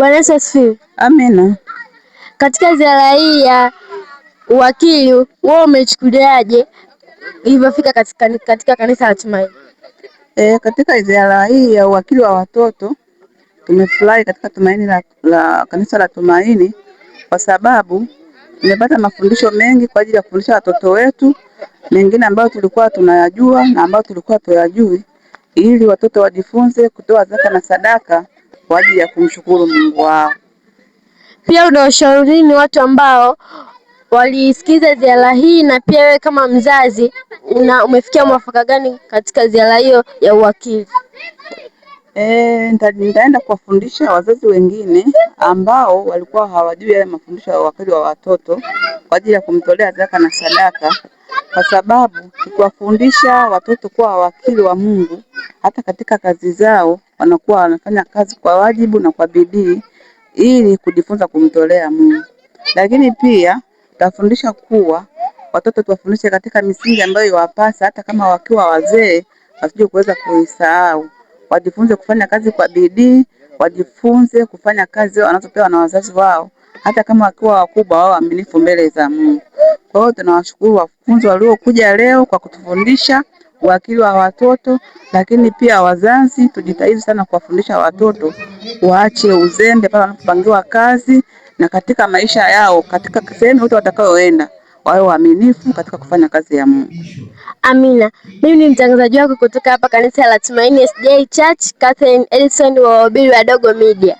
Bwana Yesu asifiwe. Amina. Katika ziara hii ya uwakili, wewe umechukuliaje ilivyofika katika kanisa la Tumaini? Katika ziara hii ya uwakili wa watoto tumefurahi katika Tumaini la kanisa la Tumaini kwa sababu tumepata mafundisho mengi kwa ajili ya kufundisha watoto wetu, mengine ambayo tulikuwa tunayajua na ambayo tulikuwa tuyajui, ili watoto wajifunze kutoa zaka na sadaka kwa ajili ya kumshukuru Mungu wao. Pia unawashauri nini watu ambao walisikiza ziara hii, na pia wewe kama mzazi umefikia mwafaka gani katika ziara hiyo ya uwakili? Nitaenda kuwafundisha wazazi wengine ambao walikuwa hawajui yale mafundisho ya uwakili wa watoto kwa ajili ya kumtolea zaka na sadaka, kwa sababu tukiwafundisha watoto kuwa wakili wa Mungu, hata katika kazi zao wanakuwa wanafanya kazi kwa wajibu na kwa bidii ili kujifunza kumtolea Mungu. Lakini pia tutafundisha kuwa watoto tuwafundishe katika misingi ambayo iwapasa, hata kama wakiwa wazee wasije kuweza kuisahau. Wajifunze kufanya kazi kwa bidii, wajifunze kufanya kazi wanazopewa na wazazi wao, hata kama wakiwa wakubwa wao waaminifu mbele za Mungu. Kwa hiyo tunawashukuru wafunzi waliokuja leo kwa kutufundisha uwakili wa watoto, lakini pia wazazi tujitahidi sana kuwafundisha watoto waache uzembe pale wanapopangiwa kazi na katika maisha yao, katika sehemu yote watakayoenda wawe waaminifu katika kufanya kazi ya Mungu. Amina. Mimi ni mtangazaji wako kutoka hapa kanisa la Tumaini SDA Church, Catherine Edison wa Wahubiri Wadogo Media.